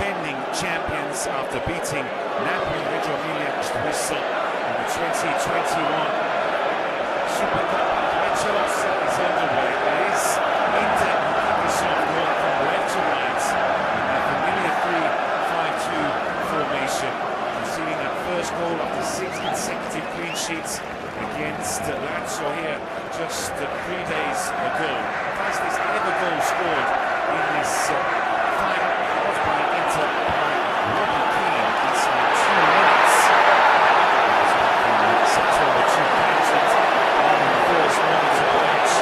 defending champions after beating Napoli. Reggio Emilia just whistle in the 2021 Super Coppa. Shorts is underway. There is Inter going from left to right in a familiar 3-5-2 formation, conceding that first goal after 6 consecutive clean sheets against Lazio here just 3 days ago. Fastest ever goal scored in this final was by Inter by Robbie Keane inside 2 minutes. September 2000 on the first moment of match.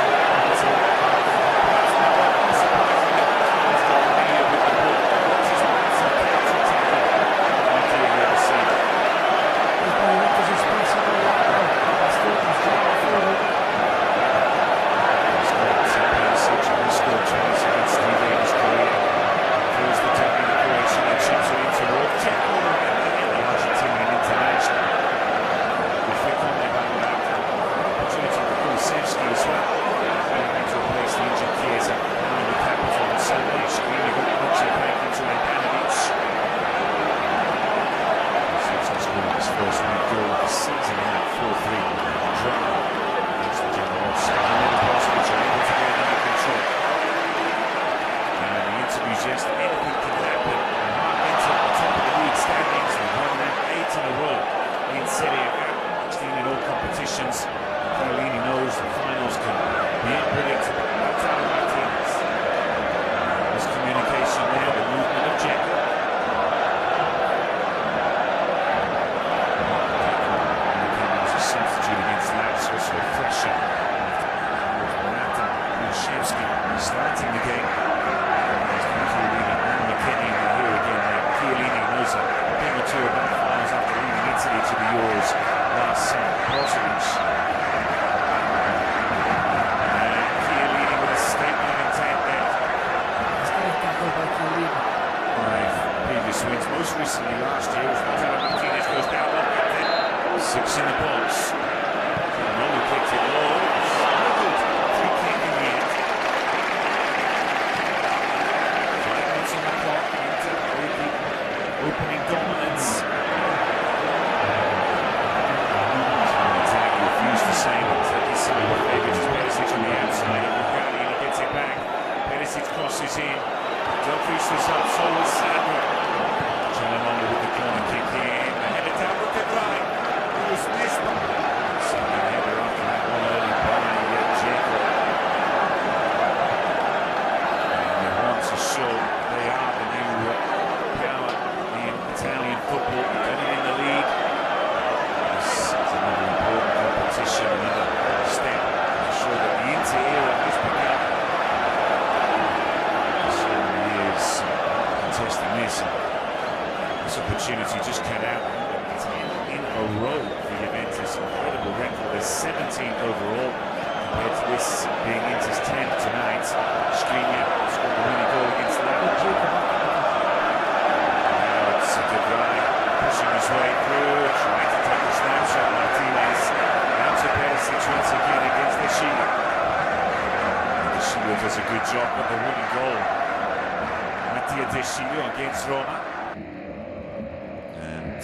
Seriea, 16 in all competitions. Chiellini knows the finals can be unpredictable. Lautaro Martinez. Miscommunication there, the movement of Dzeko. As a substitute against Lazio, so pressure. Morata, Kulusevski starting the game. Chiellini and McKennie here again. Chiellini knows a thing or two about finals after leading Italy to the Euros last summer. Brozovic. And Chiellini with a statement of intent there. It's going to tackle by Chiellini. 5 previous wins, most recently last year, as Lautaro Martinez goes down one back then. 6 in the box. Ronaldo kicked it low. Good. Free kick in the end. 5 minutes on the clock. Inter with the opening dominance. Saying that this side of David is Perisic on the outside. He gets it back. Perisic crosses in. Dumfries was up, so was Sandro. Cialanoglu with the corner kick in. The header down, look at right. It was missed. Second header after that one early by Dzeko. And they want to show they are the new power in Italian football. They've done it in the league. This is another important competition, another step to show that the Inter era has begun. So many years contesting this. This opportunity just cut out. 10 in a row for Juventus. Incredible record. There's 17th overall compared to this being Inter's 10th tonight. Skriniar scored the winning goal against Napoli. Now it's De Vrij pushing his way through, trying to take a snapshot. Martinez out to Perisic once again against De Sciglio. De Sciglio does a good job with the winning goal. Mattia De Sciglio against Roma. And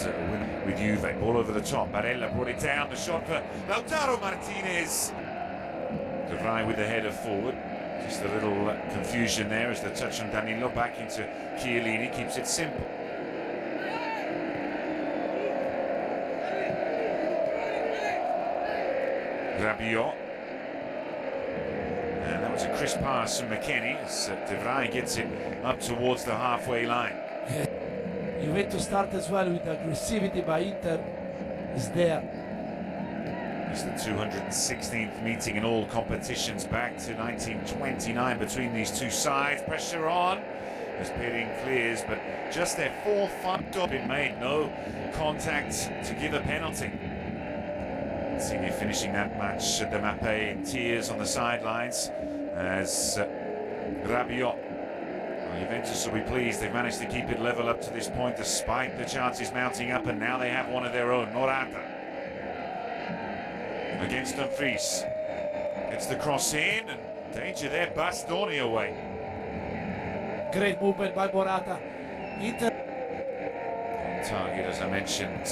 with Juve, ball over the top. Barella brought it down, the shot for Lautaro Martinez. De Vrij with the header forward. Just a little confusion there as the touch on Danilo back into Chiellini, keeps it simple. Rabiot. And that was a crisp pass from McKennie as De Vrij gets it up towards the halfway line. Juventus start as well with aggressivity by Inter is there. It's the 216th meeting in all competitions back to 1929 between these two sides. Pressure on as Perin clears, but just their 4th stop been made. No contact to give a penalty. Insigne finishing that match, De Mappe in tears on the sidelines as Rabiot. Well, Juventus will be pleased they've managed to keep it level up to this point despite the chances mounting up, and now they have one of their own. Morata against Dumfries. Gets the cross in, and danger there, Bastoni away. Great movement by Morata. Inter. Target, as I mentioned,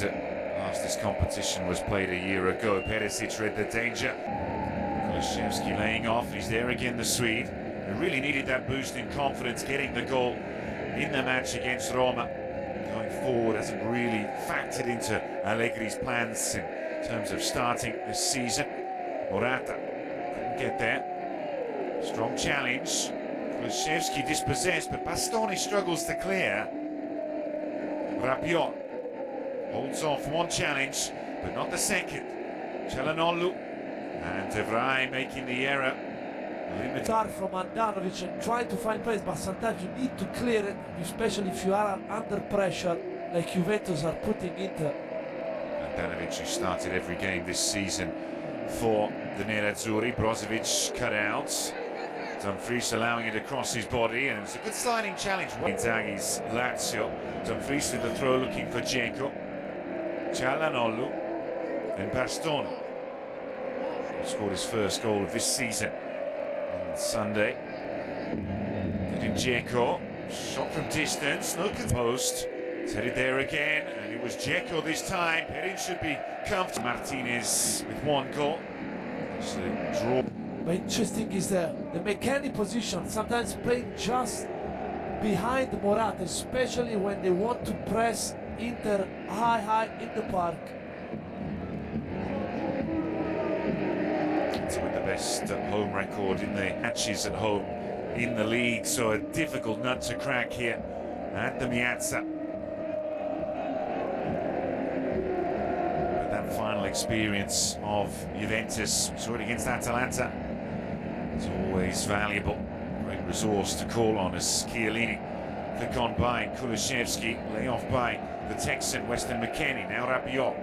last this competition was played a year ago. Perisic read the danger. Kulusevski laying off. He's there again, the Swede. They really needed that boost in confidence, getting the goal in the match against Roma. Going forward hasn't really factored into Allegri's plans in terms of starting this season. Morata couldn't get there. Strong challenge. Kulusevski dispossessed, but Bastoni struggles to clear. Rabiot holds off one challenge, but not the second. Çalhanoğlu and De Vrij making the error. Start from Andanovic and try to find place, but sometimes you need to clear it, especially if you are under pressure, like Juventus are putting Inter. Andanovic, who started every game this season for the nerazzurri. Brozovic cut out. Dumfries allowing it across his body, and it's a good sliding challenge. Inzaghi's Lazio. Dumfries with the throw, looking for Dzeko. Çalhanoğlu and Bastoni. He scored his first goal of this season on Sunday. Then Dzeko, shot from distance, no post. It's headed there again, and it was Dzeko this time. Perin should be comfortable. Martinez with one goal. It's a draw. But interesting is the McKennie position, sometimes playing just behind Morata, especially when they want to press Inter high in the park. It's with the best home record in the matches at home in the league, so a difficult nut to crack here at the Piazza. But that final experience of Juventus, saw it against Atalanta. It's always valuable. Great resource to call on as Chiellini flick on by Kulusevski, lay off by the Texan Weston McKennie. Now Rabiot.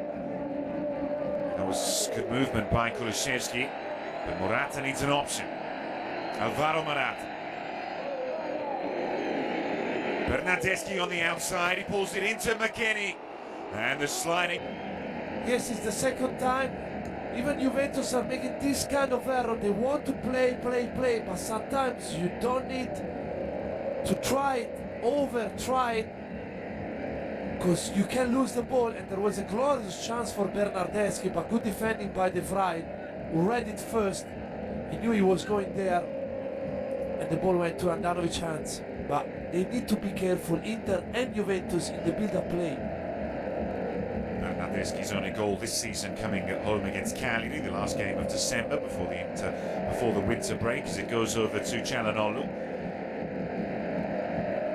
That was good movement by Kulusevski, but Morata needs an option. Alvaro Morata. Bernardeschi on the outside. He pulls it into McKennie, and the sliding. Yes, it's the second time. Even Juventus are making this kind of error. They want to play, but sometimes you don't need to try it, because you can lose the ball. And there was a glorious chance for Bernardeschi, but good defending by De Vrij, who read it first. He knew he was going there, and the ball went to Andanovic's hands. But they need to be careful, Inter and Juventus, in the build-up play. Bernardeschi's only goal this season coming at home against Cagliari, the last game of December before the winter break, as it goes over to Çalhanoğlu.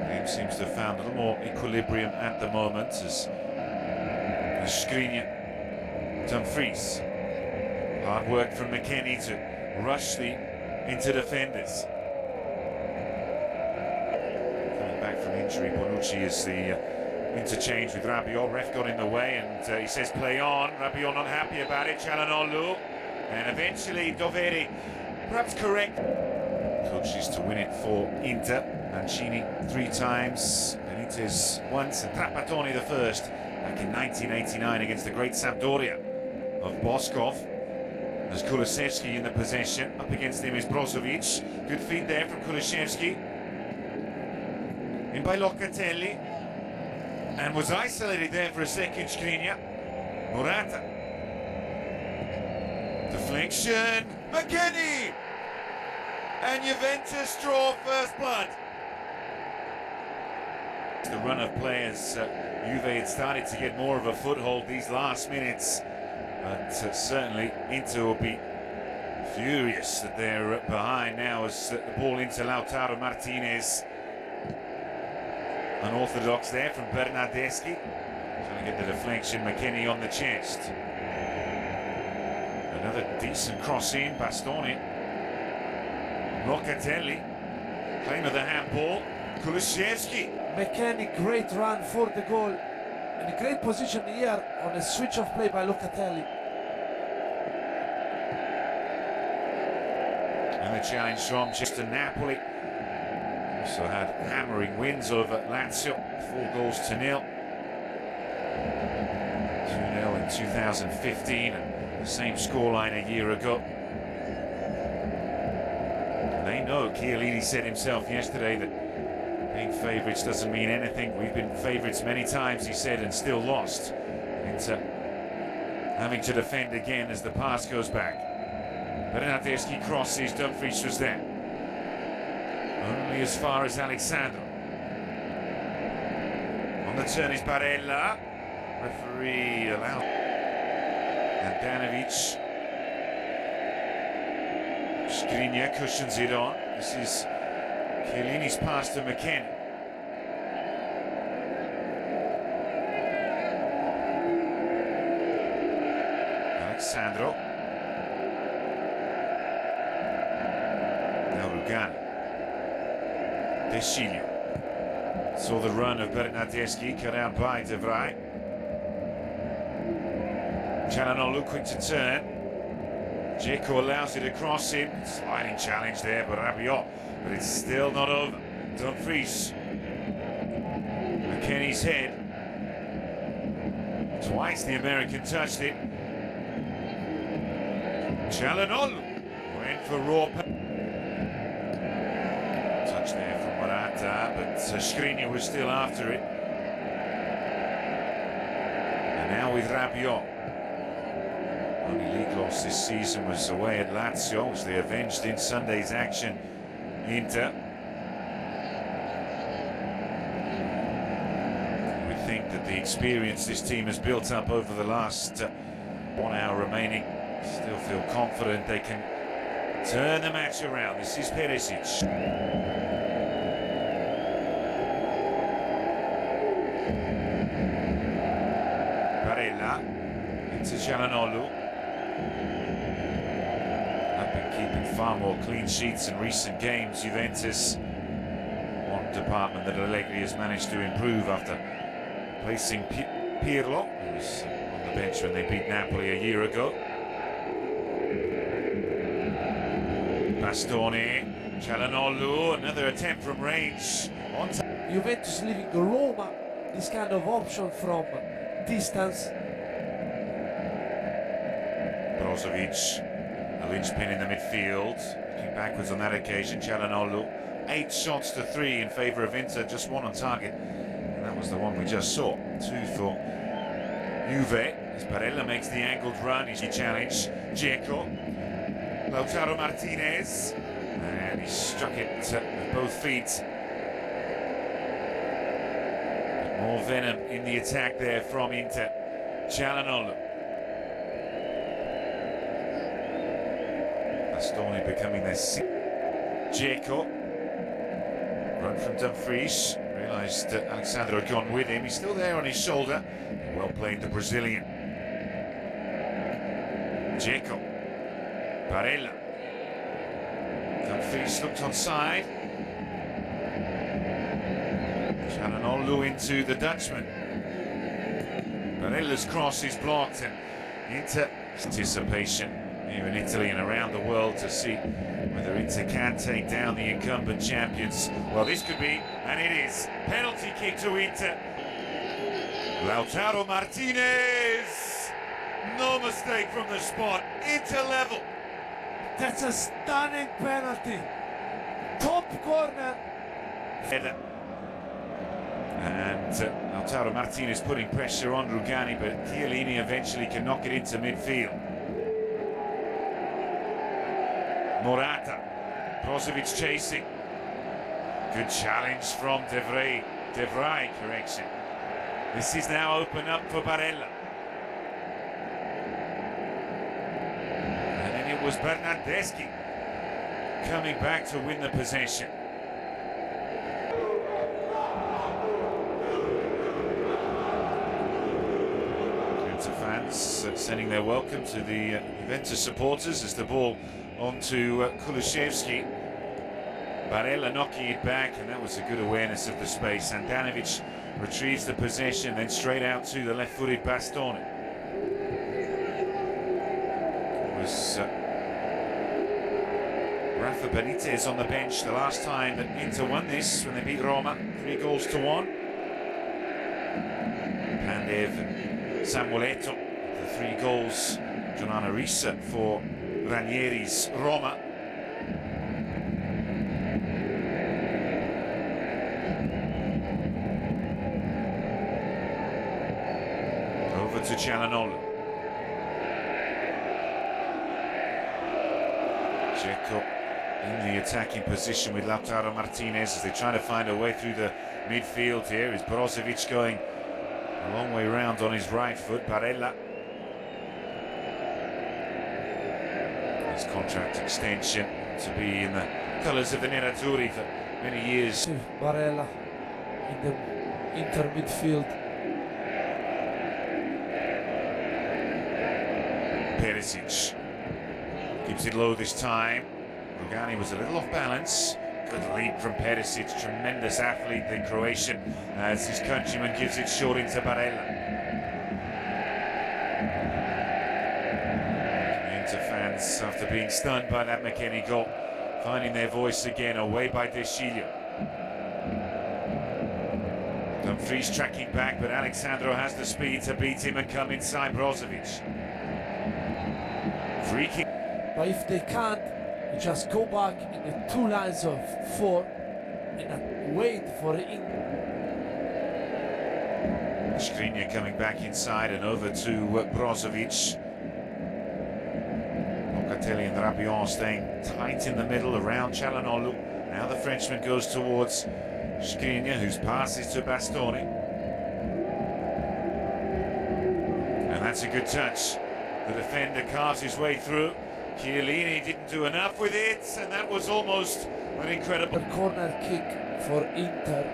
Game seems to have found a little more equilibrium at the moment as Skriniar, Dumfries. Hard work from McKennie to rush the Inter defenders. Coming back from injury, Bonucci is the interchange with Rabiot. Ref got in the way, and he says play on. Rabiot not happy about it. Çalhanoğlu, and eventually Doveri, perhaps correct. Coaches to win it for Inter. Mancini 3 times, Benitez once, and Trapattoni the first back in 1989 against the great Sampdoria of Boskov. There's Kulusevski in the possession. Up against him is Brozovic. Good feed there from Kulusevski. In by Locatelli. And was isolated there for a second, Skriniar. Morata. Deflection. McKennie! And Juventus draw first blood. The run of players, Juve had started to get more of a foothold these last minutes. But certainly Inter will be furious that they're behind now as the ball into Lautaro Martinez. Unorthodox there from Bernardeschi. Trying to get the deflection, McKennie on the chest. Another decent cross in, Bastoni. Locatelli, claim of the handball. Kulusevski. McKennie, great run for the goal. And a great position here on a switch of play by Locatelli. And the challenge from Chester Napoli. Also had hammering wins over Lazio, 4-0. 2-0 in 2015, and the same scoreline a year ago. And they know, Chiellini said himself yesterday, that Being favourites doesn't mean anything. We've been favourites many times, he said, and still lost. Inter having to defend again as the pass goes back. Bernardeschi crosses, Dumfries was there. Only as far as Alexandro. On the turn is Barella. Referee allowed. And Danovic. Skriniar cushions it on. This is Chiellini's pass to McKennie. Alexandro. Now Rugani. De Sciglio. Saw the run of Bernardeschi cut out by De Vrij. Çalhanoğlu quick to turn. Dzeko allows it to cross him. Sliding challenge there, but Rabiot. But it's still not over. Dumfries. McKennie's head. Twice the American touched it. Çalhanoğlu went for raw. Touch there from Morata, but Skriniar was still after it. And now with Rabiot. Only league loss this season was away at Lazio, which they avenged in Sunday's action. Inter. We think that the experience this team has built up over the last 1 hour remaining, still feel confident they can turn the match around. This is Perisic. Barella into Çalhanoğlu. Have been keeping far more clean sheets in recent games. Juventus, one department that Allegri has managed to improve after placing Pirlo, who was on the bench when they beat Napoli a year ago. Bastoni, Çalhanoğlu, another attempt from range. Juventus leaving Roma this kind of option from distance. Brozovic, a linchpin in the midfield, looking backwards on that occasion. Çalhanoğlu, 8 shots to 3 in favour of Inter, just 1 on target, and that was the one we just saw. 2 for Juve, as Barella makes the angled run. Easy challenge, Dzeko, Lautaro Martinez, and he struck it with both feet. But more venom in the attack there from Inter. Çalhanoğlu. Bastoni becoming their Dzeko. Run from Dumfries. Realised that Alexandro had gone with him. He's still there on his shoulder. Well played, the Brazilian. Dzeko. Barella. Dumfries looked onside. Çalhanoğlu into the Dutchman. Barella's cross is blocked, and Inter anticipation here in Italy and around the world to see whether Inter can take down the incumbent champions. Well, this could be, and it is. Penalty kick to Inter. Lautaro Martinez. No mistake from the spot. Inter level. That's a stunning penalty. Top corner. Header. And Lautaro Martinez putting pressure on Rugani, but Chiellini eventually can knock it into midfield. Morata. Brozovic chasing. Good challenge from De Vrij. De Vrij, correction. This is now open up for Barella. And then it was Bernardeschi coming back to win the possession. Fans sending their welcome to the Juventus supporters as the ball onto Kulusevski. Barella knocking it back, and that was a good awareness of the space. And Danovic retrieves the possession, then straight out to the left-footed Bastoni. It was Rafa Benitez on the bench the last time that Inter won this, when they beat Roma 3-1. Pandev and Samueletto, the 3 goals. Giovanna Risa for Ranieri's Roma. to Çalhanoğlu. Dzeko in the attacking position with Lautaro Martinez as they try to find a way through the midfield here. Is Brozovic going a long way round on his right foot? Barella. His contract extension to be in the colours of the nerazzurri for many years. Barella in the Inter midfield. Perisic keeps it low this time. Rugani was a little off balance. Good lead from Perisic, tremendous athlete, the Croatian, as his countryman gives it short into Barella. Inter fans, after being stunned by that McKennie goal, finding their voice again, away by De Sciglio. Dumfries tracking back, but Alexandro has the speed to beat him and come inside Brozovic. Free kick. But if they can't, you just go back in the two lines of four and wait for it. Skriniar coming back inside and over to Brozovic. Locatelli and Rabiot staying tight in the middle around Çalhanoğlu. Now the Frenchman goes towards Skriniar, whose passes to Bastoni. And that's a good touch. The defender carves his way through. Chiellini didn't do enough with it, and that was almost an incredible corner kick for Inter.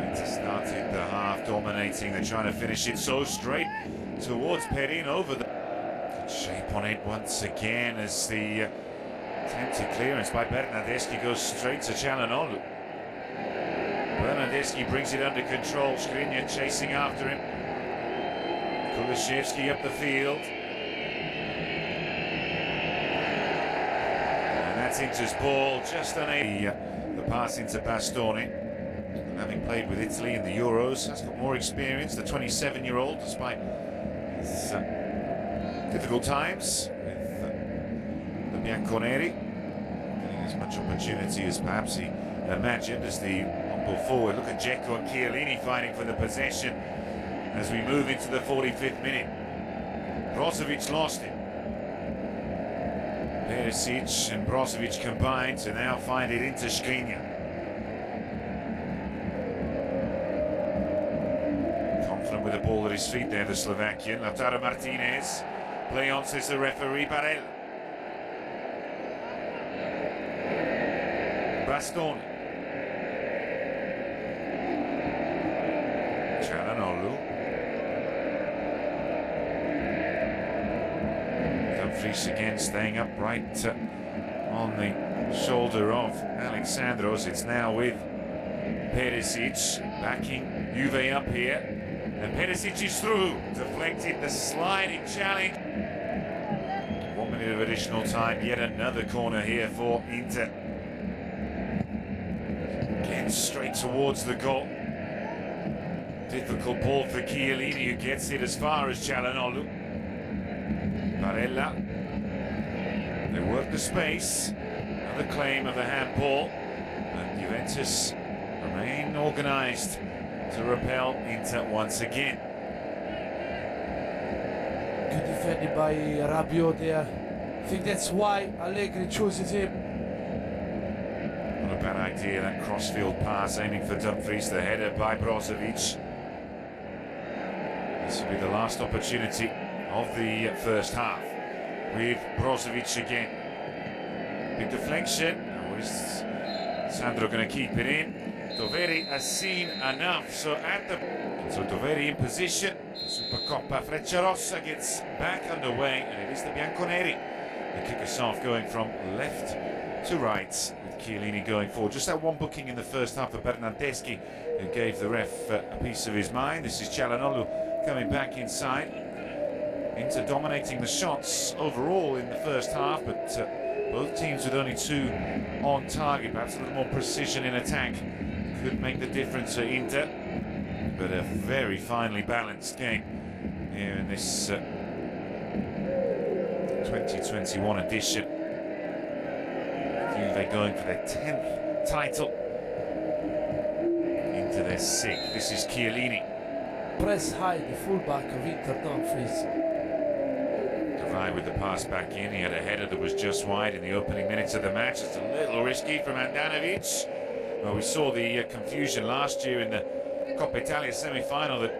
Inter started the half dominating. They're trying to finish it so straight towards Perin over the good shape on it once again as the attempted clearance by Bernardeschi goes straight to Çalhanoğlu. Bernardeschi brings it under control. Skriniar chasing after him. Kulishevsky up the field. And that's Inter's ball, just on the pass into Bastoni. And having played with Italy in the Euros, has got more experience, the 27-year-old, despite his difficult times with the Bianconeri. Getting as much opportunity as perhaps he imagined as the on-ball forward. Look at Dzeko and Chiellini fighting for the possession as we move into the 45th minute. Brozovic lost it. Perisic and Brozovic combined to now find it into Skriniar. Confident with the ball at his feet there, the Slovakian. Lautaro Martinez. Play on, says the referee. Barella. Bastoni. Çalhanoğlu. Dumfries again staying upright on the shoulder of Alexandros. It's now with Perisic backing Juve up here. And Perisic is through. Deflected the sliding challenge. 1 minute of additional time. Yet another corner here for Inter. Again straight towards the goal. Difficult ball for Chiellini, who gets it as far as Çalhanoğlu. Barella. They work the space. Another claim of a handball. And Juventus remain organised to repel Inter once again. Good defending by Rabiot there. I think that's why Allegri chooses him. Not a bad idea, that crossfield pass aiming for Dumfries, the header by Brozovic. This will be the last opportunity of the first half with Brozovic again. Big deflection. Oh, is Sandro going to keep it in? Doveri has seen enough. So Doveri in position. Super Coppa Frecciarossa gets back underway, and it is the Bianconeri. They kick us off going from left to right with Chiellini going forward. Just that one booking in the first half for Bernardeschi, who gave the ref a piece of his mind. This is Çalhanoğlu coming back inside. Inter dominating the shots overall in the first half, but both teams with only 2 on target. Perhaps a little more precision in attack could make the difference at Inter. But a very finely balanced game here in this 2021 edition. Juve going for their 10th title, into their 6th. This is Chiellini. press high the fullback of Inter Dumfries. Devine with the pass back in. He had a header that was just wide in the opening minutes of the match. It's a little risky from Handanovic. Well, we saw the confusion last year in the Coppa Italia semi-final that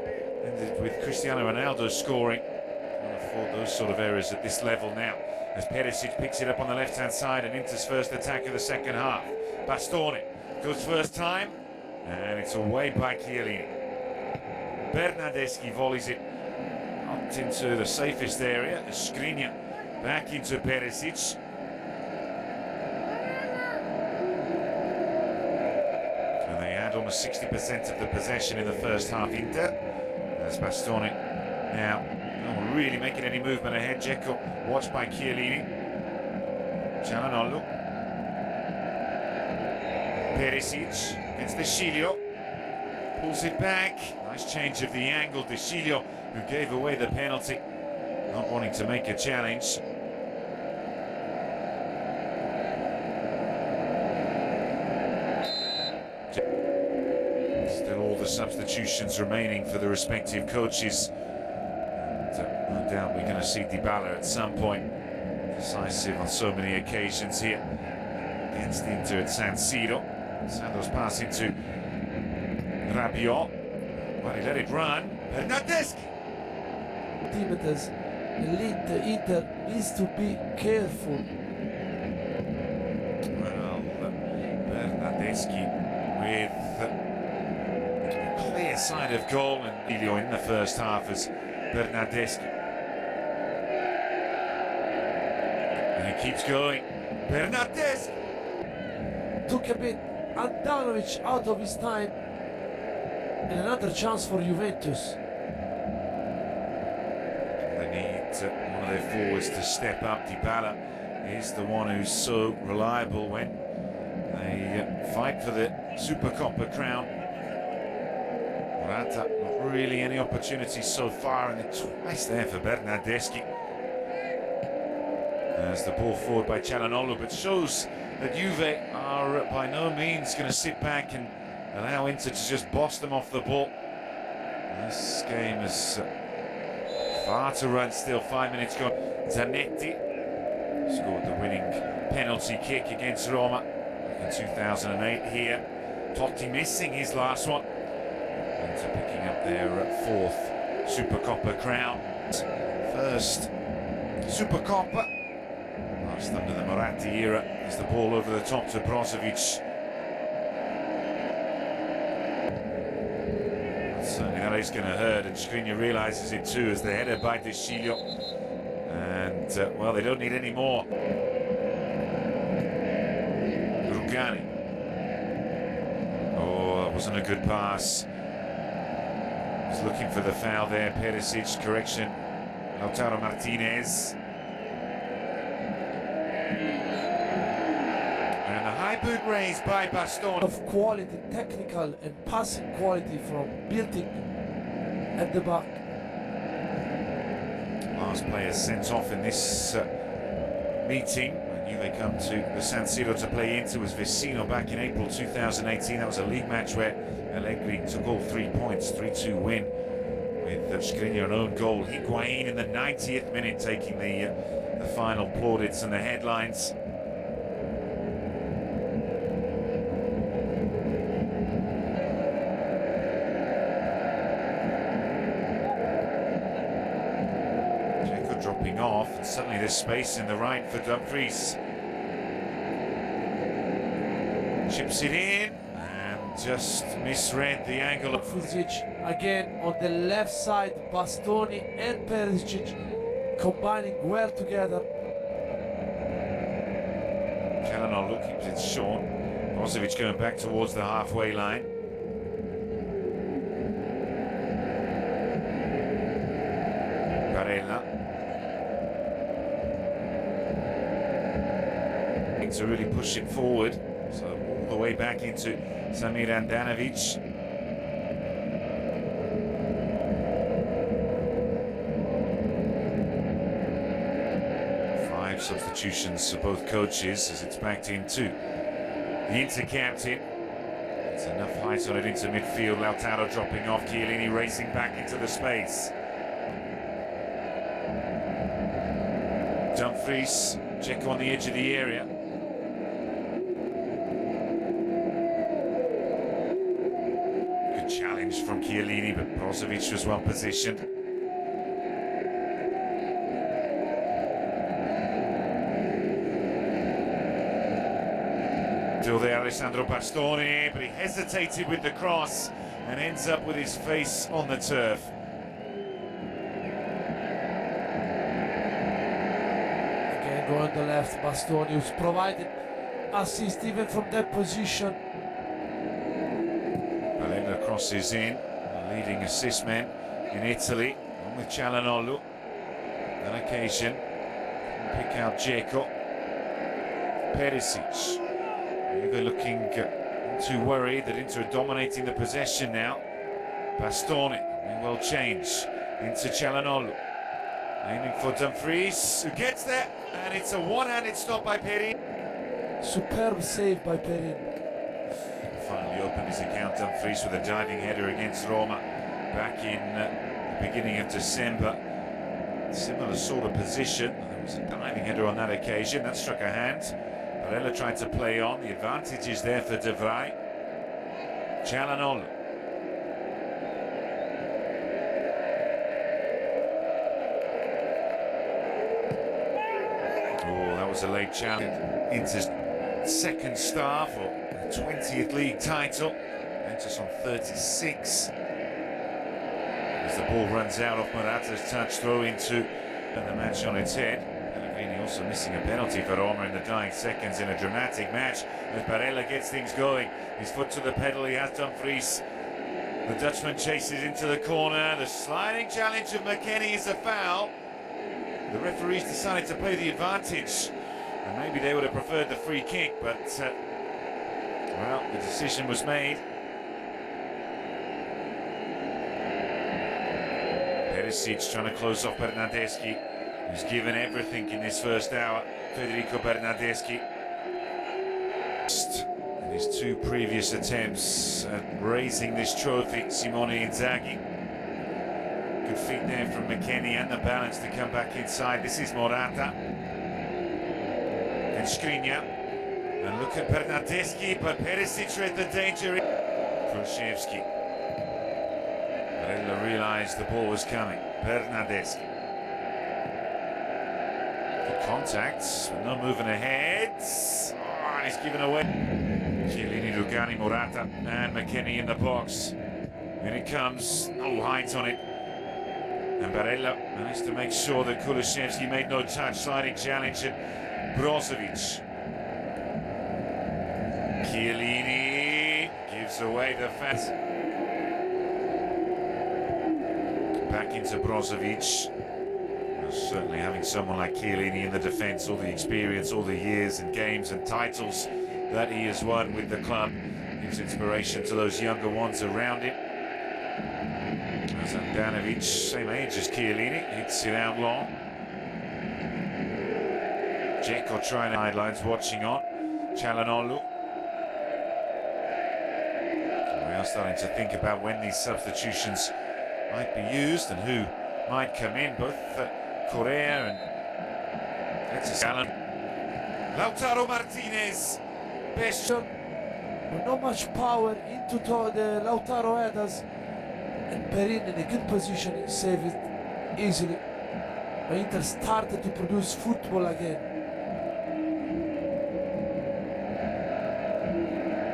ended with Cristiano Ronaldo scoring. Can't afford those sort of errors at this level now, as Perisic picks it up on the left-hand side and Inter's first attack of the second half. Bastoni goes first time, and it's away by Chiellini. Bernardeschi volleys it up into the safest area. Skriniar back into Perisic. And they had almost 60% of the possession in the first half, Inter. As Bastoni now not really making any movement ahead. Dzeko watched by Chiellini. Cialanoglu. Perisic against De Sciglio. Pulls it back. Nice change of the angle. De Sciglio, who gave away the penalty, not wanting to make a challenge. Still all the substitutions remaining for the respective coaches. And no doubt we're going to see Dybala at some point. Decisive on so many occasions here against Inter at San Siro. Sando's pass into Rabiot. Well, he let it run. Bernardeschi. Team that has elite Inter needs to be careful. Well, Bernardeschi with a clear side of goal, and Emilio in the first half as Bernardeschi. And he keeps going. Bernardeschi Took a bit Handanovic out of his time, and another chance for Juventus. They need one of their forwards to step up. Dybala is the one who's so reliable when they fight for the Super Coppa crown. Morata, not really any opportunities so far, and twice there for Bernardeschi. As the ball forward by Cialanoglu, but shows that Juve are by no means going to sit back and allow Inter to just boss them off the ball. This game is far to run still, 5 minutes gone. Zanetti scored the winning penalty kick against Roma in 2008 here. Totti missing his last one. Inter picking up their fourth Super Coppa crown. First Super Coppa. Last under the Moratti era, is the ball over the top to Brozovic. Certainly that is going to hurt, and Skriniar realises it too as the header by De Sciglio. And well, they don't need any more. Rugani. Oh, that wasn't a good pass. He's looking for the foul there. Perisic, correction. Lautaro Martinez. High boot raised by Bastoni. Of quality, technical and passing quality from building at the back. Last player sent off in this meeting. I knew they come to the San Siro to play into was Vecino back in April 2018. That was a league match where Allegri took all 3 points, 3-2 win with Skriniar an own goal. Higuain in the 90th minute taking the final plaudits and the headlines. Dropping off, and suddenly there's space in the right for Dumfries. Chips it in and just misread the angle of Fuzic again on the left side. Bastoni and Perisic combining well together. Cialanoglu keeps it short. Brozovic going back towards the halfway line. Barella. To really push it forward, so all the way back into Samir Handanovic. Five substitutions for both coaches as it's backed into the Inter captain. It's There's enough height on it into midfield. Lautaro dropping off. Chiellini racing back into the space. Dumfries, Dzeko on the edge of the area. Good challenge from Chiellini, but Brozovic was well positioned. Still there, Alessandro Bastoni, but he hesitated with the cross and ends up with his face on the turf. Again, go on the left, Bastoni, who's provided assist even from that position. Barella crosses in, the leading assist man in Italy, along with Calhanoglu. On occasion, pick out Dzeko. Perisic. They're looking too worried that Inter are dominating the possession now. Bastoni may well change into Calhanoglu. Aiming for Dumfries, who gets there, and it's a one-handed stop by Perin. Superb save by Perin. Finally opened his account, Dumfries, with a diving header against Roma back in the beginning of December. Similar sort of position. There was a diving header on that occasion. That struck a hand. Barella tried to play on. The advantage is there for De Vrij. Calhanoglu. Oh, that was a late challenge. Inter's second star for the 20th league title. Inter's on 36. As the ball runs out off Morata's touch, throw into and the match on its head. Pellegrini also missing a penalty for Roma in the dying seconds in a dramatic match as Barella gets things going. His foot to the pedal, he has Dumfries. The Dutchman chases into the corner. The sliding challenge of McKennie is a foul. The referees decided to play the advantage, and maybe they would have preferred the free kick, but well, the decision was made. Perisic trying to close off Bernardeschi, who's given everything in this first hour. Federico Bernardeschi. In his two previous attempts at raising this trophy, Simone Inzaghi. Good feet there from McKennie and the balance to come back inside. This is Morata. And Skriniar. And look at Bernardeschi, but Perisic read the danger. Kulusevski. Barella realised the ball was coming. Bernardeschi. Good contacts, but no moving ahead. Oh, and he's given away. Chiellini, Lugani, Morata, and McKennie in the box. Here it comes, no height on it. And Barella managed to make sure that Kulusevski made no touch. Sliding challenge at Brozovic. Chiellini gives away the fence. Back into Brozovic. Well, certainly having someone like Chiellini in the defence, all the experience, all the years and games and titles that he has won with the club, gives inspiration to those younger ones around him. Handanovic, same age as Chiellini, hits it out long. Dzeko trying to sidelines, watching on. Calhanoglu. We are starting to think about when these substitutions might be used and who might come in. Both Correa and Lautaro Martinez. But not much power into the Lautaro headers. And Perin in a good position, he saved it easily. But Inter started to produce football again.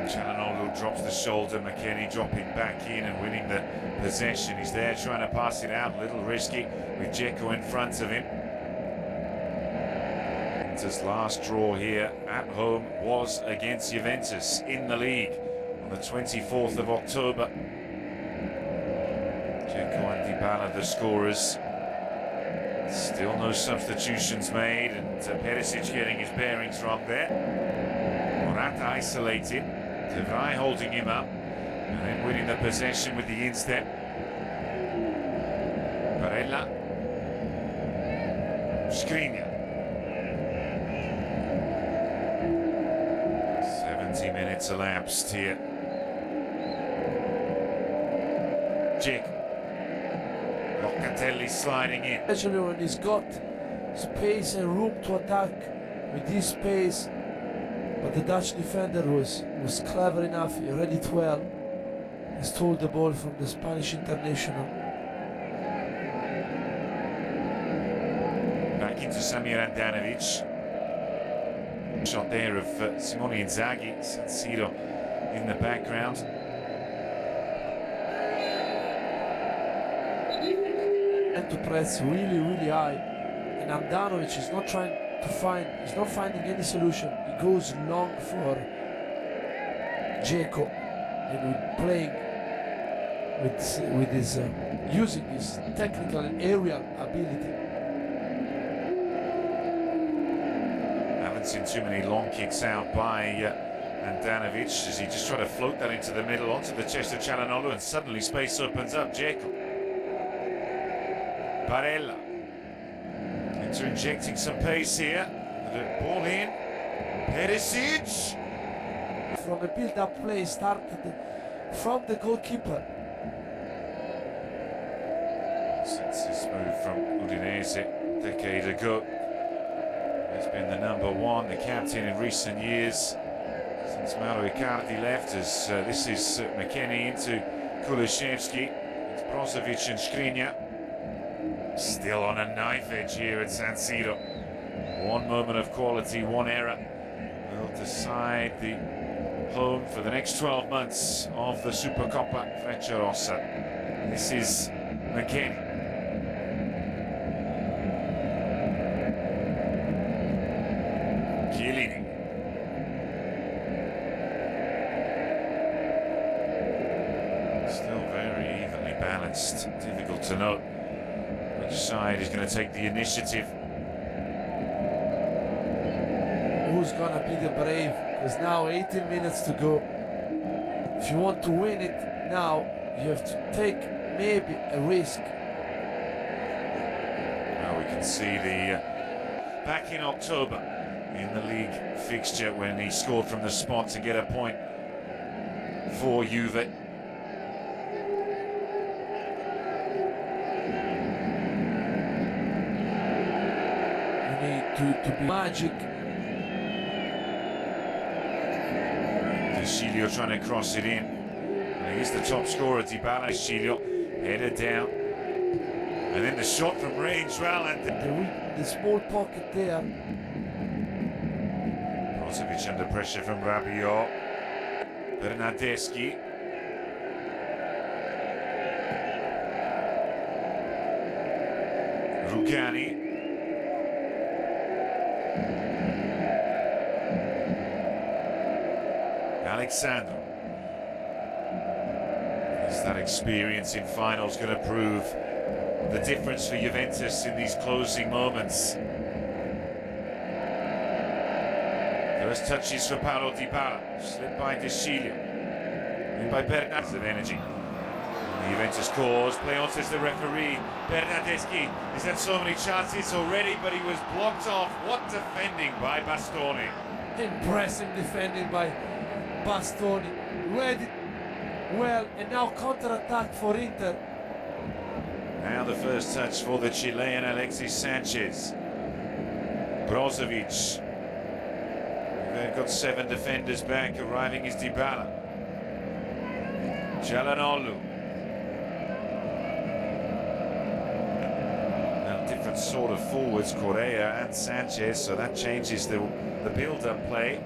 Calhanoglu drops the shoulder, McKennie dropping back in and winning the possession. He's there trying to pass it out, a little risky with Dzeko in front of him. Inter's last draw here at home was against Juventus in the league on the 24th of October. Dzeko and Dybala the scorers. Still no substitutions made, and Perisic getting his bearings wrong there. Morata isolated. De Vrij holding him up, and then winning the possession with the instep. Barella. Skriniar. 70 minutes elapsed here Jake. Locatelli sliding in. Especially when he's got space and room to attack with this space. But the Dutch defender was clever enough, he read it well, and stole the ball from the Spanish international. Back into Samir Handanovic. Shot there of Simone Inzaghi, San Siro in the background. And to press really, really high. And Handanovic is not trying to he's not finding any solution. He goes long for Dzeko and with playing with his using his technical and aerial ability. Haven't seen too many long kicks out by Handanovic as he just tried to float that into the middle onto the chest of Calhanoglu, and suddenly space opens up. Dzeko. Barella. Into injecting some pace here. The ball in. Perisic. From a build-up play started from the goalkeeper. Since his move from Udinese a decade ago, he's been the #1, the captain in recent years. Since Mauro Icardi left, as this is McKennie into Kulusevski. It's Brozovic and Skriniar. Still on a knife edge here at San Siro. One moment of quality, one error will decide the home for the next 12 months of the Super Coppa Frecciarossa. This is McKennie. Chiellini. Still very evenly balanced. Difficult to know which side is going to take the initiative. Who's gonna be the brave? Because now 18 minutes to go. If you want to win it now, you have to take maybe a risk. Well, we can see the back in October in the league fixture when he scored from the spot to get a point for Juve. You need to be magic. Scilio trying to cross it in. And he's the top scorer, Dybala. Scilio headed down. And then the shot from range, well, and The small pocket there. Brozovic under pressure from Rabiot. Bernardeschi. Rugani. Alexandro. Is that experience in finals going to prove the difference for Juventus in these closing moments? First touches for Paulo Dybala, slipped by De Sciglio, in by Bernardeschi of energy. The Juventus scores, play on, says the referee. Bernardeschi, he's had so many chances already, but he was blocked off. What defending by Bastoni. Impressive defending by Bastoni. Read it well, and now counter-attack for Inter. Now the first touch for the Chilean Alexis Sanchez. Brozovic. They've got 7 defenders back, arriving is Dybala. Calhanoglu. Now different sort of forwards, Correa and Sanchez, so that changes the build-up play.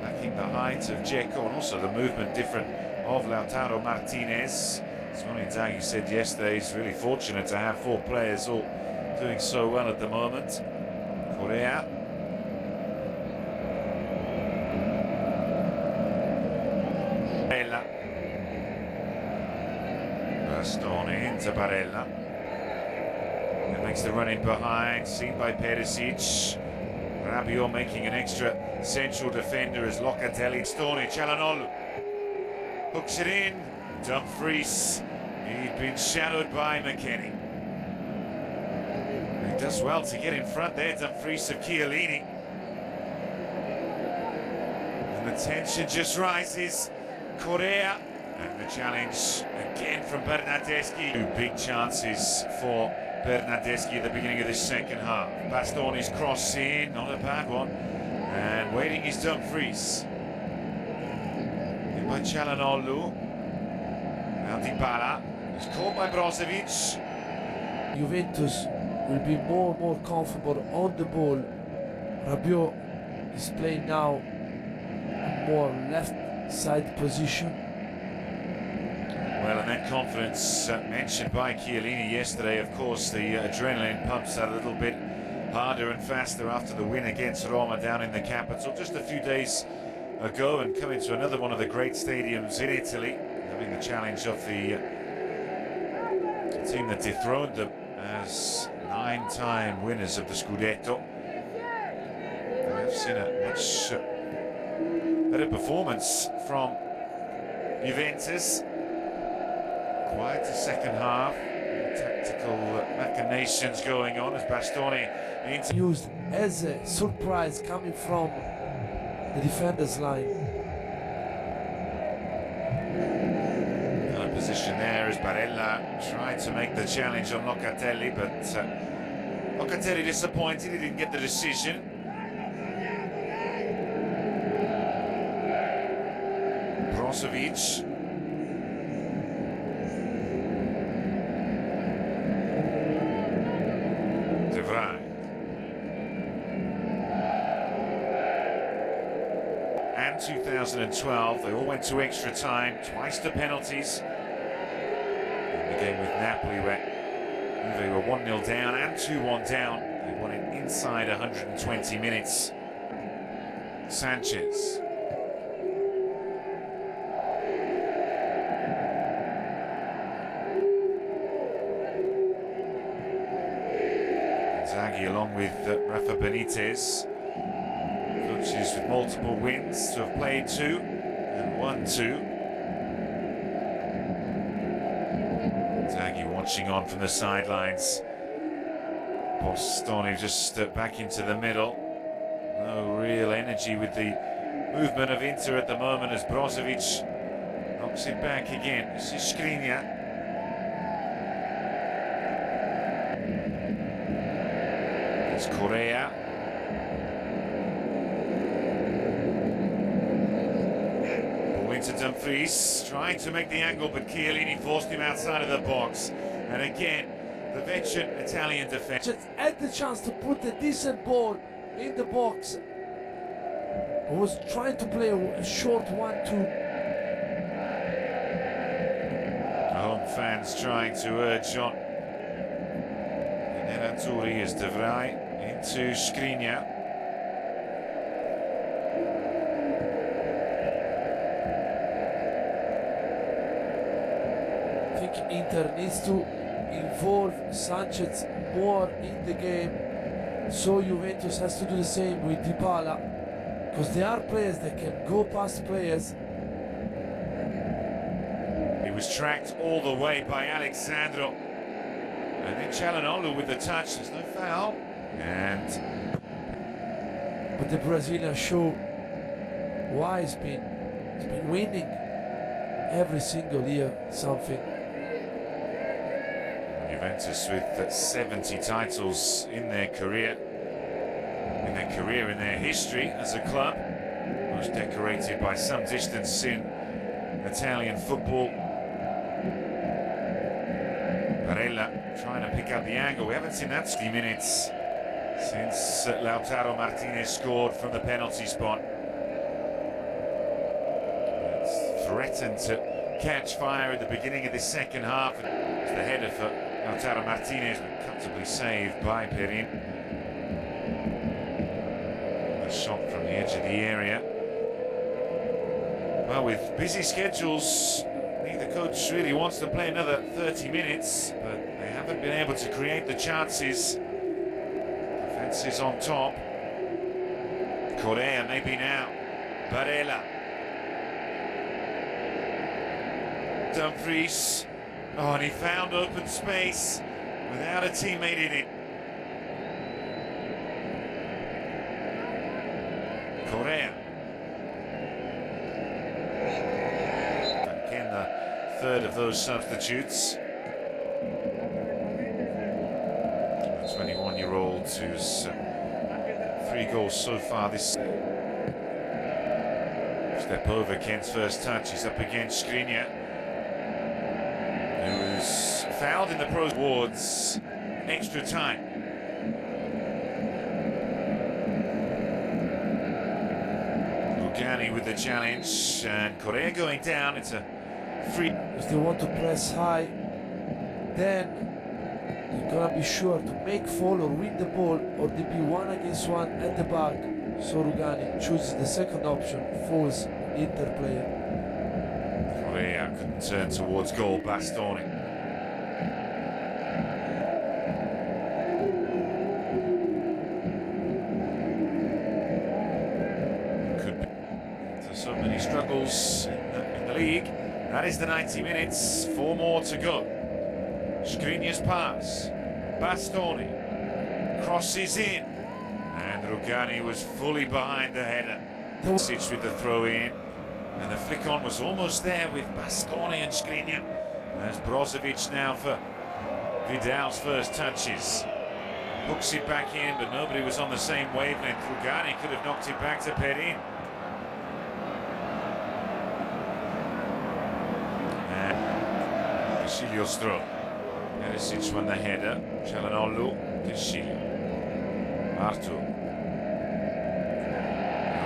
Lacking the height of Dzeko and also the movement different of Lautaro Martinez. Simone Inzaghi said yesterday he's really fortunate to have 4 players all doing so well at the moment. Correa. Barella. Bastoni into Barella. And makes the run in behind, seen by Perisic. Rabiot making an extra central defender as Locatelli. Bastoni, Calhanoglu. Hooks it in. Dumfries. He'd been shadowed by McKennie. He does well to get in front there, Dumfries of Chiellini. And the tension just rises. Correa. And the challenge again from from Bernardeschi. Two big chances for Bernardeschi at the beginning of this second half. Bastoni's cross in, not a bad one. And waiting is Dumfries. In by Çalhanoğlu. Now Dybala. He's caught by Brozovic. Juventus will be more and more comfortable on the ball. Rabiot is playing now more left side position. Well, and that confidence mentioned by Chiellini yesterday, of course, the adrenaline pumps a little bit harder and faster after the win against Roma down in the capital just a few days ago, and coming to another one of the great stadiums in Italy, having the challenge of the team that dethroned them as 9-time winners of the Scudetto. I've seen a much better performance from Juventus. Quite a second half. Tactical machinations going on as Bastoni used as a surprise coming from the defender's line. Position there as Barella tried to make the challenge on Locatelli, but Locatelli disappointed, he didn't get the decision. Brozovic. De Vrij. And 2012, they all went to extra time, twice to penalties. Game with Napoli where Juve were 1-0 down and 2-1 down. They won it inside 120 minutes. Sanchez. Inzaghi along with Rafa Benitez. Coaches with multiple wins to have played 2 and won 2. Inzaghi watching on from the sidelines. Bastoni just back into the middle. No real energy with the movement of Inter at the moment as Brozovic knocks it back again. This is Skriniar. It's Correa. To Dumfries, trying to make the angle, but Chiellini forced him outside of the box. And again, the veteran Italian defense Just had the chance to put a decent ball in the box. He was trying to play a short 1-2. Home fans trying to urge on. Nerazzurri is De Vrij into Skriniar. I think Inter needs to involve Sanchez more in the game, so Juventus has to do the same with Dybala, because there are players that can go past players. He was tracked all the way by Alexandro, and then Çalhanoğlu with the touch. There's no foul, but the Brazilians show why he's been winning every single year something. Juventus with 70 titles in their career, in their history as a club, most decorated by some distance in Italian football. Barella trying to pick up the angle. We haven't seen that 60 minutes since Lautaro Martinez scored from the penalty spot. It's threatened to catch fire at the beginning of the second half. It's the header for Lautaro Martinez, but comfortably saved by Perin. A shot from the edge of the area. Well, with busy schedules, neither coach really wants to play another 30 minutes, but they haven't been able to create the chances. Defense is on top. Correa maybe now. Barella. Dumfries. Oh, and he found open space without a teammate in it. Correa. Again, the third of of those substitutes. The 21-year-old who's 3 goals so far this. Step over Ken's first touch. He's up against Skriniar, who was fouled in the pro towards extra time. Rugani with the challenge, and Correa going down. It's a free. If they want to press high, then they're gonna be sure to make fall or win the ball, or they be 1 against 1 at the back. So Rugani chooses the second option, falls Inter player. Correa couldn't turn towards goal. Bastoni. Could be. So many struggles in the league. That is the 90 minutes. 4 more to go. Skriniar's pass. Bastoni crosses in, and Rugani was fully behind the header. Sic with the throw in, and the flick on was almost there with Bastoni and Skriniar. There's Brozovic now for Vidal's first touches. Hooks it back in, but nobody was on the same wavelength. Rugani could have knocked it back to Perin. And Deschilio's throw. Perisic won the header. Çalhanoğlu, Deschilio. Artur.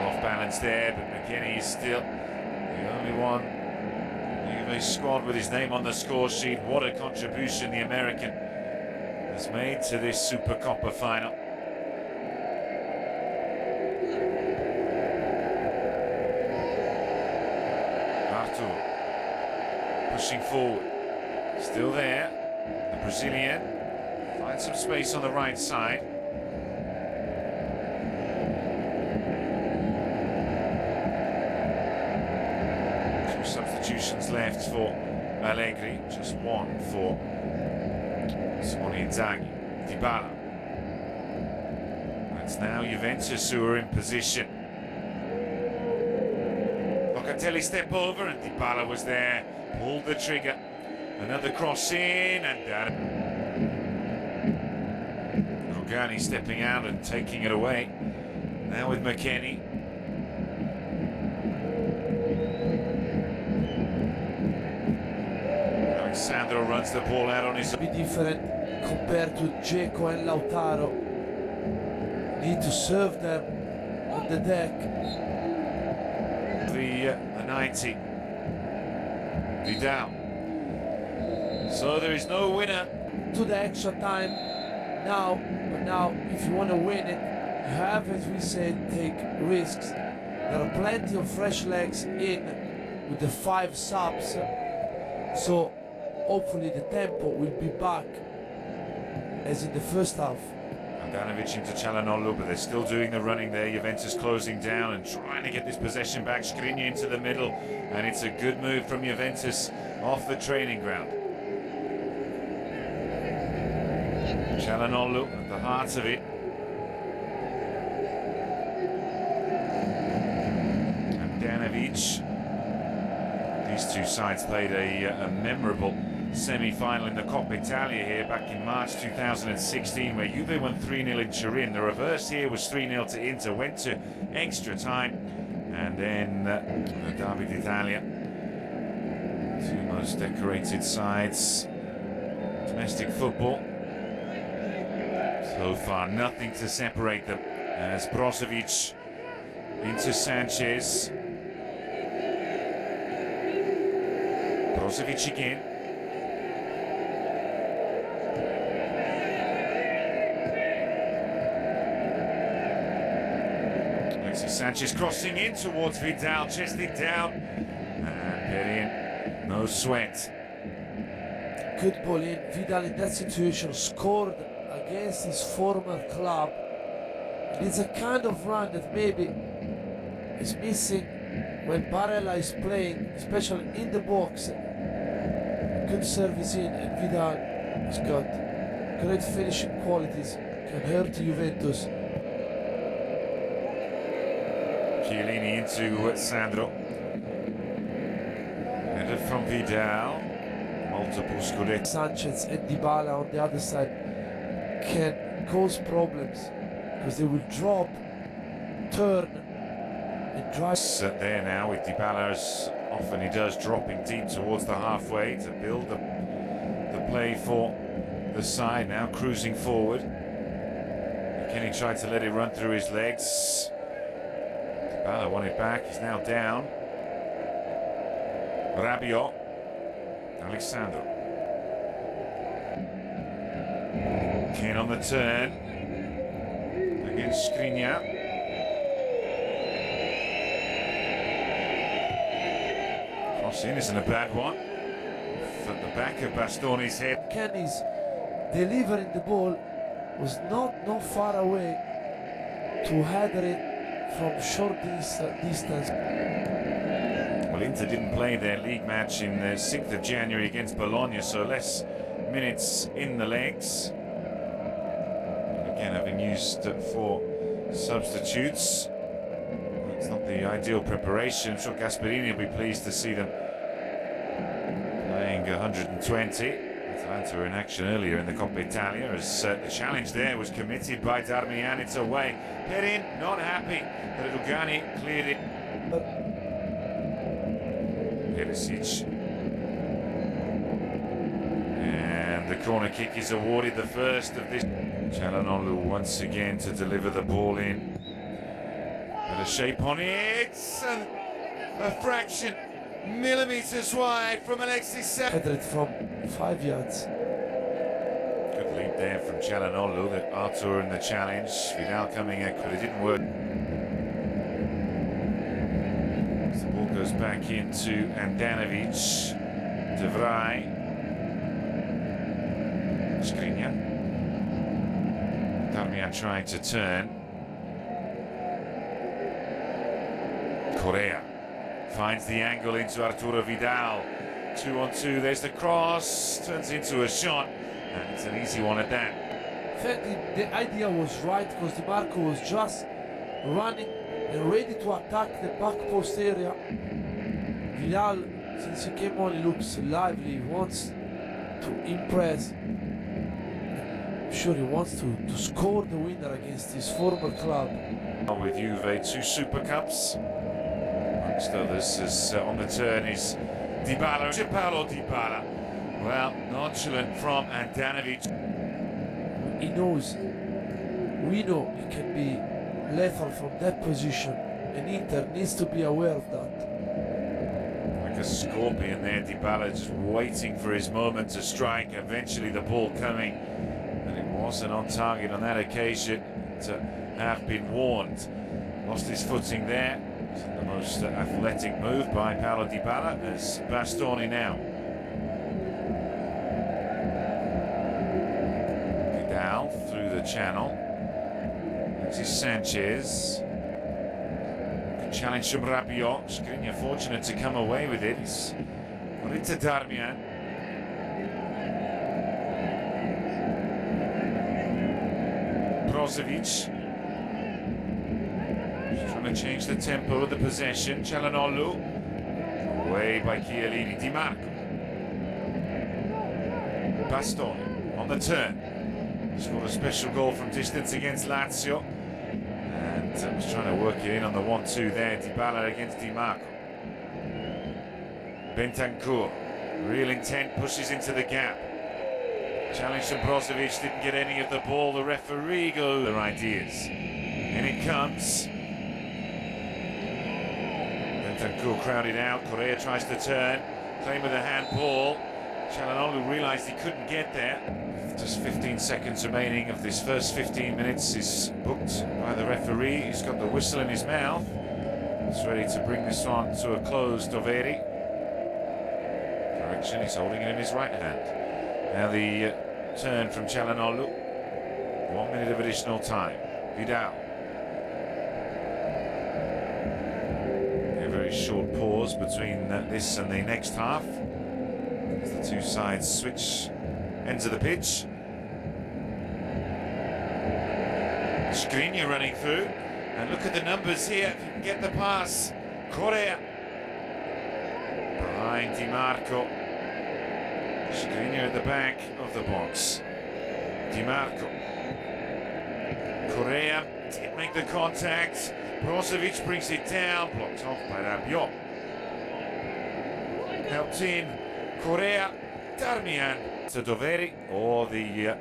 Off balance there, but McKennie is still the only one. Juve squad with his name on the score sheet. What a contribution the American has made to this Super Coppa final. Artur pushing forward, still there. The Brazilian finds some space on the right side. Two substitutions left for Allegri, just one for Simone Inzaghi. Dybala. It's now Juventus who are in position. Locatelli step over, and Dybala was there, pulled the trigger. Another cross in, and Rugani stepping out and taking it away. Now with McKennie. Alexandro runs the ball out on his own. Be different compared to Dzeko and Lautaro. Need to serve them on the deck. The 90. Vidal. So there is no winner. To the extra time now, but now if you want to win it, you have, as we said, take risks. There are plenty of fresh legs in with the 5 subs, so hopefully the tempo will be back as in the first half. Handanovic into Çalhanoğlu, but they're still doing the running there. Juventus closing down and trying to get this possession back. Skriniar into the middle, and it's a good move from Juventus off the training ground. Çalhanoğlu at the heart of it. Handanovic. These two sides played a memorable semi-final in the Coppa Italia here back in March 2016, where Juve won 3-0 in Turin. The reverse here was 3-0 to Inter, went to extra time, and then the Derby d'Italia. Two most decorated sides. Domestic football. So far, nothing to separate them. As Brozovic into Sanchez. Brozovic again. Alexis Sanchez crossing in towards Vidal, chested down. And Perin, no sweat. Good ball in. Vidal in that situation scored against his former club. It's a kind of run that maybe is missing when Barella is playing, especially in the box. Good service in, and Vidal has got great finishing qualities, can hurt Juventus. Chiellini into Sandro. Headed from Vidal. multiple scudetti. Sanchez and Dybala on the other side can cause problems because they will drop, turn, and drive. There now with Dybala, as often he does, dropping deep towards the halfway to build the play for the side. Now cruising forward. Kenny tried to let it run through his legs. Dybala won it back. He's now down. Rabiot. Alexandro. Kane on the turn. Against Skriniar. Cross in isn't a bad one. At the back of Bastoni's head. Kenny's delivering the ball was not far away to header it from short distance. Well, Inter didn't play their league match in the 6th of January against Bologna, so less minutes in the legs. Again, having used 4 substitutes. It's not the ideal preparation. I'm sure Gasperini will be pleased to see them playing 120. Atalanta were in action earlier in the Coppa Italia as the challenge there was committed by Darmian. It's away. Perin not happy that Lugani cleared it. Perisic. And the corner kick is awarded, the first of this. Çalhanoğlu once again to deliver the ball in. Bit of shape on it. And a fraction millimeters wide from Alexis. Headed from 5 yards. Good lead there from Çalhanoğlu, that Arthur in the challenge. Vidal coming in, but it didn't work. As the ball goes back into Andanovic. De Vrij. Skriniar. Darmian trying to turn. Correa finds the angle into Arturo Vidal. 2-on-2, there's the cross, turns into a shot, and it's an easy one at that. I think the idea was right because Di Marco was just running and ready to attack the back post area. Vidal, since he came on, he looks lively, he wants to impress. I'm sure he wants to score the winner against his former club. With Juve, 2 Super Cups. Amongst others, as on the turn is Dybala. Paulo Dybala. Well, nonchalant from Andanovic. He knows, we know he can be lethal from that position, and Inter needs to be aware of that. Like a scorpion there, Dybala just waiting for his moment to strike. Eventually the ball coming, and it wasn't on target on that occasion to have been warned. Lost his footing there. The most athletic move by Paulo Dybala as Bastoni now. Vidal through the channel. This is Sanchez. Good challenge from Rabiot. Skriniar fortunate to come away with it. He's got it to Darmian. Brozovic. Trying to change the tempo of the possession. Çalhanoğlu. Away by Chiellini. Di Marco. Bastoni on the turn. Scored a special goal from distance against Lazio. And was trying to work it in on the 1-2 there. Dybala against Di Marco. Bentancur. Real intent, pushes into the gap. Challenge from Brozovic, didn't get any of the ball. The referee goes. Their ideas. And it comes. Bentancur crowded out. Correa tries to turn. Claim with a handball. Çalhanoğlu realised he couldn't get there. Just 15 seconds remaining of this first 15 minutes is booked by the referee. He's got the whistle in his mouth. He's ready to bring this one to a close. Doveri. Correction, he's holding it in his right hand. Now the turn from Çalhanoğlu. 1 minute of additional time. Vidal. A very short pause between this and the next half. As the two sides switch ends of the pitch. Skriniar running through. And look at the numbers here. If you can get the pass. Correa. Behind Di Marco. Skriniar at the back of the box. Di Marco. Correa didn't make the contact. Brozovic brings it down, blocked off by Rabiot. Helped in Correa, Darmian to Doveri, or the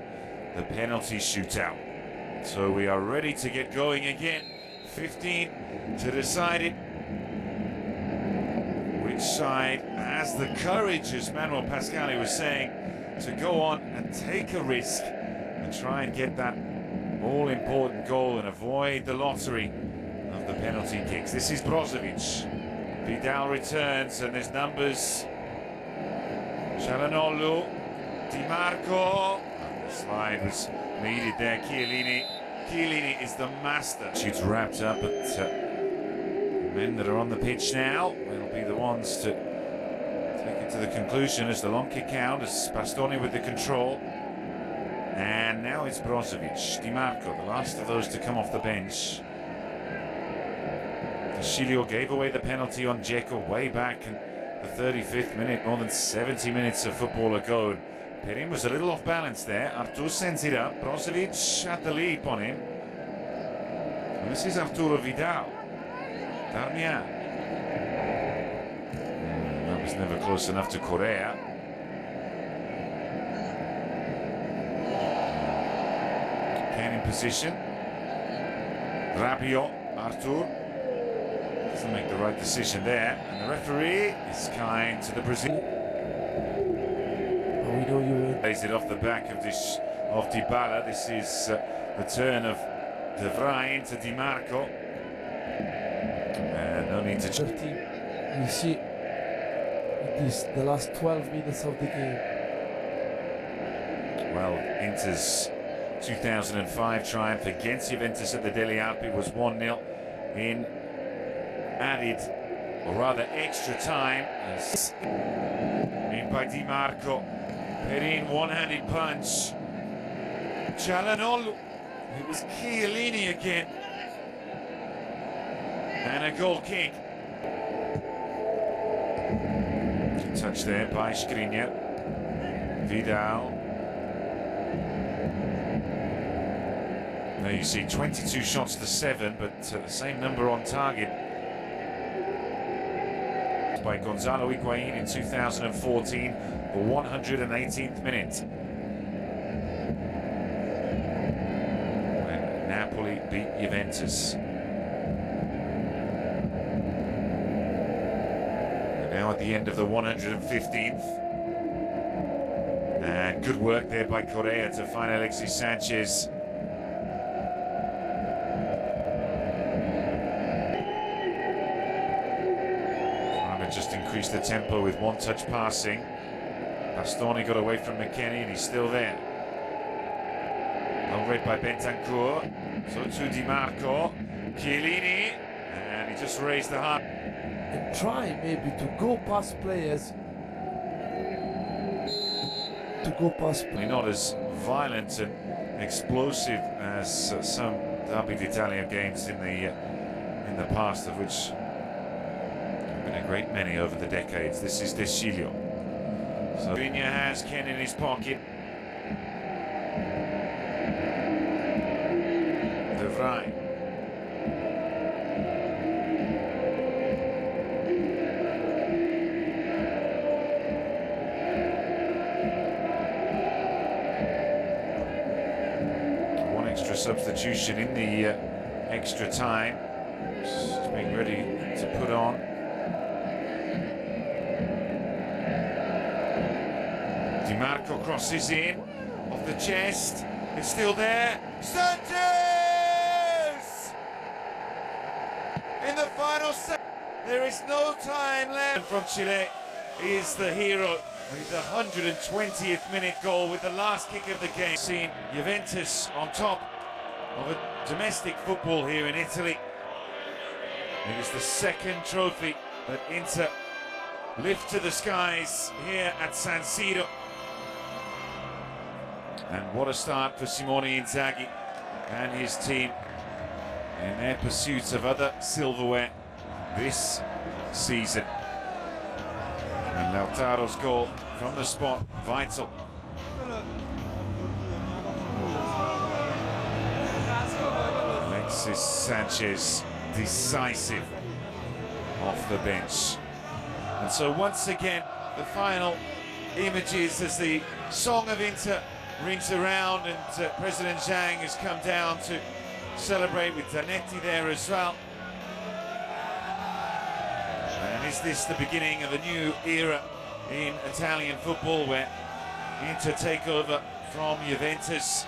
penalty shootout. So we are ready to get going again. 15 to decide it. Which side has the courage, as Manuel Pascali was saying, to go on and take a risk and try and get that all-important goal and avoid the lottery of the penalty kicks. This is Brozovic. Vidal returns and there's numbers. Çalhanoğlu, Di Marco. And the slide was needed there. Chiellini is the master. Shoots wrapped up, but the men that are on the pitch now will be the ones to take it to the conclusion as the long kick out, as Bastoni with the control. And now it's Brozovic. Di Marco, the last of those to come off the bench. Shilio gave away the penalty on Dzeko way back in the 35th minute, more than 70 minutes of football ago. Perin was a little off balance there. Artur sends it up. Brozovic had the leap on him. And this is Arturo Vidal. Darmian. That was never close enough to Correa. Ken in position. Rabiot, Artur. Doesn't make the right decision there. And the referee is kind to the Brazilian. We know you Plays it off the back of Dybala. This is the turn of De Vrij into Di Marco. And no need to... You see, it is the last 12 minutes of the game. Well, Inter's 2005 triumph against Juventus at the Delle Alpi was 1-0 in added, or rather extra time. In by Di Marco. Perin, one-handed punch. Çalhanoğlu. It was Chiellini again. And a goal kick. Good touch there by Skriniar. Vidal. Now you see 22 shots to 7, but the same number on target by Gonzalo Higuain in 2014, the 118th minute. When Napoli beat Juventus. And now at the end of the 115th. And good work there by Correa to find Alexis Sanchez. Just increased the tempo with one-touch passing. Bastoni got away from McKennie and he's still there. Well read by Bentancur. So to Di Marco. Chiellini. And he just raised the heart. And try maybe to go past players. Not as violent and explosive as some Derby d'Italia games in the past, of which a great many over the decades. This is De Sciglio. So Skriniar has Ken in his pocket. De Vrij. One extra substitution in the extra time. Just being ready to put on. Di Marco crosses in, off the chest, it's still there, Sanchez! In the final second, there is no time left. From Chile is the hero with the 120th minute goal with the last kick of the game. Seen Juventus on top of a domestic football here in Italy. It is the second trophy that Inter lift to the skies here at San Siro. And what a start for Simone Inzaghi and his team in their pursuit of other silverware this season. And Lautaro's goal from the spot, vital. Alexis Sanchez, decisive off the bench. And so once again, the final images as the song of Inter rings around, and President Zhang has come down to celebrate with Zanetti there as well. And is this the beginning of a new era in Italian football, where Inter take over from Juventus?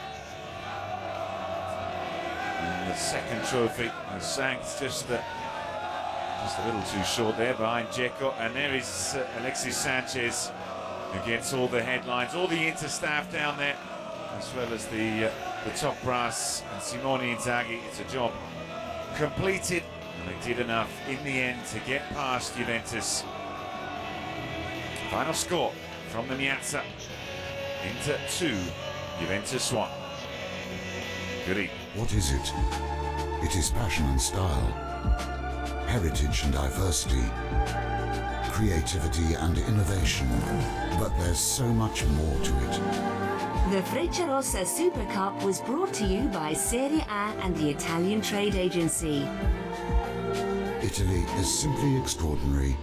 And the second trophy, and Sank's just a little too short there behind Dzeko, and there is Alexis Sanchez, who gets all the headlines, all the Inter staff down there, as well as the top brass and Simone Inzaghi. It's a job completed, and they did enough in the end to get past Juventus. Final score from the Piazza: Inter 2, Juventus 1. Good evening. What is it? It is passion and style, heritage and diversity, creativity and innovation, but there's so much more to it. The Frecciarossa Super Cup was brought to you by Serie A and the Italian Trade Agency. Italy is simply extraordinary.